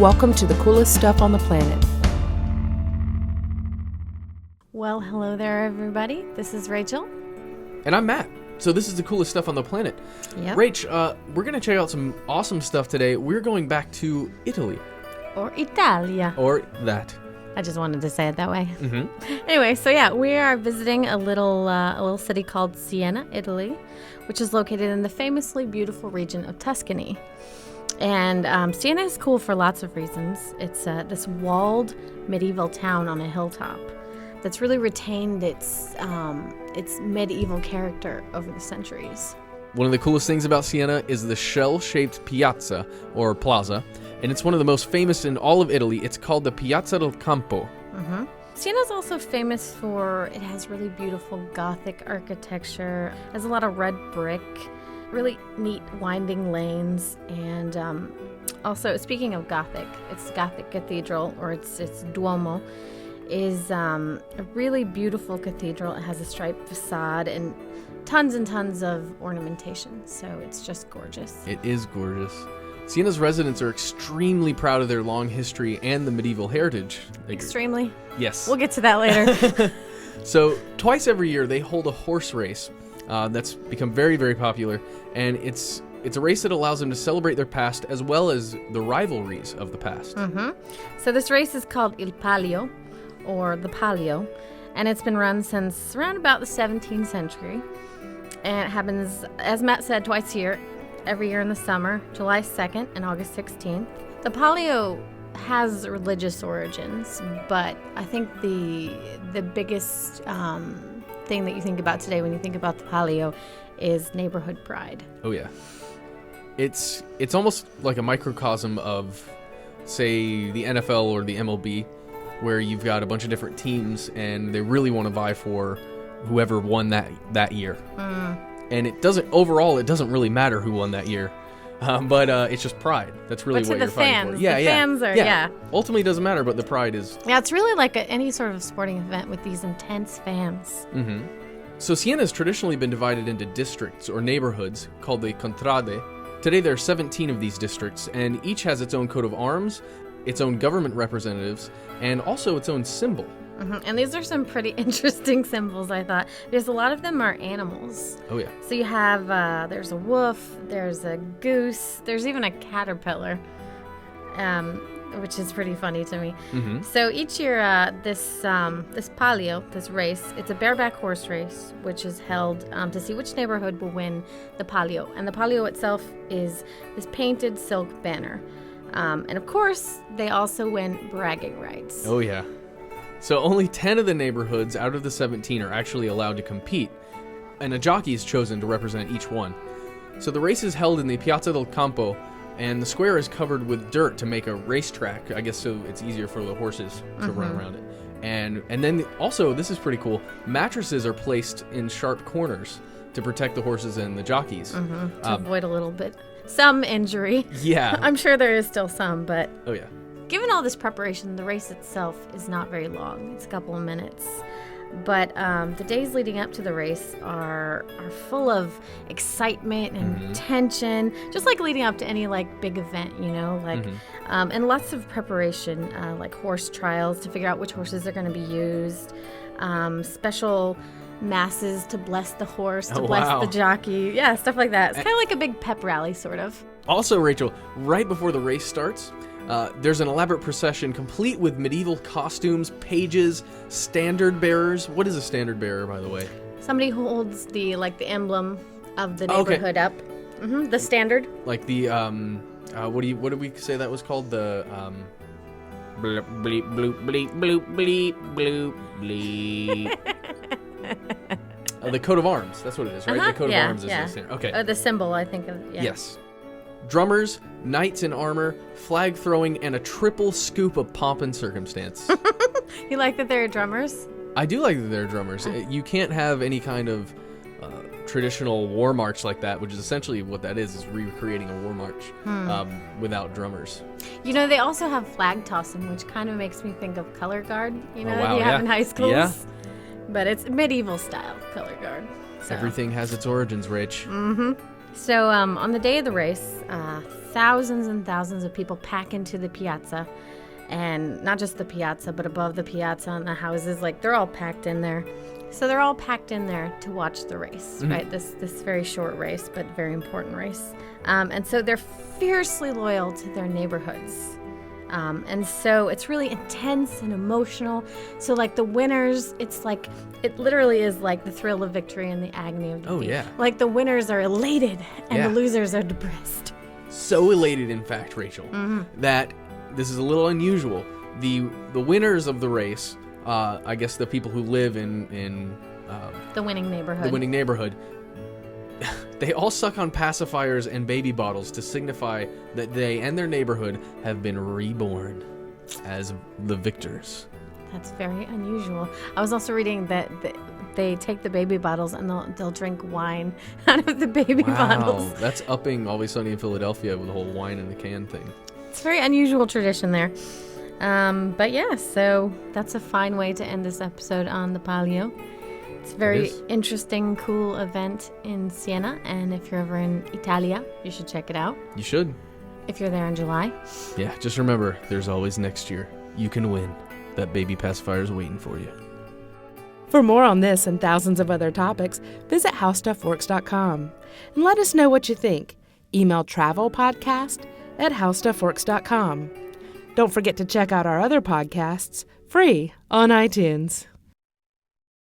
Welcome to the coolest stuff on the planet. Well, hello there, everybody. This is Rachel. And I'm Matt. So this is the coolest stuff on the planet. Yep. Rach, we're going to check out some awesome stuff today. We're going back to Italy. Or Italia. Or that. I just wanted to say it that way. Mm-hmm. Anyway, so yeah, we are visiting a little city called Siena, Italy, which is located in the famously beautiful region of Tuscany. And Siena is cool for lots of reasons. It's this walled medieval town on a hilltop that's really retained its medieval character over the centuries. One of the coolest things about Siena is the shell-shaped piazza, or plaza, and it's one of the most famous in all of Italy. It's called the Piazza del Campo. Mm-hmm. Siena's also famous for, it has really beautiful Gothic architecture, it has a lot of red brick, really neat winding lanes, and also, speaking of Gothic, its Gothic cathedral, or its Duomo, is a really beautiful cathedral. It has a striped facade and tons of ornamentation, so it's just gorgeous. It is gorgeous. Siena's residents are extremely proud of their long history and the medieval heritage. Extremely? Yes. We'll get to that later. So, twice every year, they hold a horse race that's become very, very popular, and it's a race that allows them to celebrate their past as well as the rivalries of the past. Mm-hmm. So this race is called Il Palio, or the Palio, and it's been run since around about the 17th century. And it happens, as Matt said, twice a year, every year in the summer, July 2nd and August 16th. The Palio has religious origins, but I think the biggest thing that you think about today when you think about the Palio is neighborhood pride. Oh yeah. It's almost like a microcosm of, say, the NFL or the MLB, where you've got a bunch of different teams and they really want to vie for whoever won that year. And it doesn't really matter who won that year, but it's just pride. That's really what you're fighting for. Yeah, the fans are, yeah. Ultimately, it doesn't matter, but the pride is. Yeah, it's really like any sort of sporting event with these intense fans. Mm-hmm. So Siena has traditionally been divided into districts or neighborhoods called the contrade. Today there are 17 of these districts, and each has its own coat of arms, its own government representatives, and also its own symbol. Mm-hmm. And these are some pretty interesting symbols, I thought, because a lot of them are animals. Oh, yeah. So you have, there's a wolf, there's a goose, there's even a caterpillar, which is pretty funny to me. Mm-hmm. So each year, this Palio, this race, it's a bareback horse race, which is held to see which neighborhood will win the Palio. And the Palio itself is this painted silk banner. And of course, they also win bragging rights. Oh, yeah. So only 10 of the neighborhoods out of the 17 are actually allowed to compete, and a jockey is chosen to represent each one. So the race is held in the Piazza del Campo, and the square is covered with dirt to make a racetrack, I guess, so it's easier for the horses to run around it. And then also, this is pretty cool, mattresses are placed in sharp corners to protect the horses and the jockeys. To avoid a little bit, some injury. Yeah. I'm sure there is still some, but... Oh, yeah. Given all this preparation, the race itself is not very long. It's a couple of minutes. But the days leading up to the race are full of excitement and tension, just like leading up to any big event, and lots of preparation, like horse trials to figure out which horses are going to be used, special masses to bless the horse, to bless the jockey, stuff like that. It's kind of like a big pep rally, sort of. Also, Rachel, right before the race starts, there's an elaborate procession complete with medieval costumes, pages, standard bearers. What is a standard bearer, by the way? Somebody who holds the emblem of the neighborhood up. Mm-hmm, the standard. Like the what did we say that was called? The bleep bleep bloop bleep bloop bleep bloop bleep. The coat of arms. That's what it is, right? The coat of arms is the standard. Okay. The symbol, I think. Yes. Drummers, knights in armor, flag throwing, and a triple scoop of pomp and circumstance. You like that there are drummers? I do like that there are drummers. You can't have any kind of traditional war march like that, which is essentially what that is recreating a war march without drummers. They also have flag tossing, which kind of makes me think of color guard, that you have in high schools. Yeah. But it's medieval style color guard. So. Everything has its origins, Rach. Mm-hmm. So on the day of the race, thousands and thousands of people pack into the piazza. And not just the piazza, but above the piazza and the houses, like they're all packed in there. So they're all packed in there to watch the race, right? This very short race, but very important race. And so they're fiercely loyal to their neighborhoods. And so it's really intense and emotional. So like the winners, it literally is like the thrill of victory and the agony of defeat. Oh, yeah. Like the winners are elated and the losers are depressed. So elated, in fact, Rachel, that this is a little unusual. The winners of the race, I guess the people who live in The winning neighborhood. They all suck on pacifiers and baby bottles to signify that they and their neighborhood have been reborn as the victors. That's very unusual. I was also reading that they take the baby bottles and they'll drink wine out of the baby bottles. That's upping Always Sunny in Philadelphia with the whole wine in the can thing. It's a very unusual tradition there. But yeah, so that's a fine way to end this episode on the Palio. It's a very interesting, cool event in Siena, and if you're ever in Italia, you should check it out. You should. If you're there in July. Yeah, just remember, there's always next year. You can win. That baby pacifier's waiting for you. For more on this and thousands of other topics, visit howstuffworks.com and let us know what you think. Email travelpodcast@howstuffworks.com. Don't forget to check out our other podcasts, free on iTunes.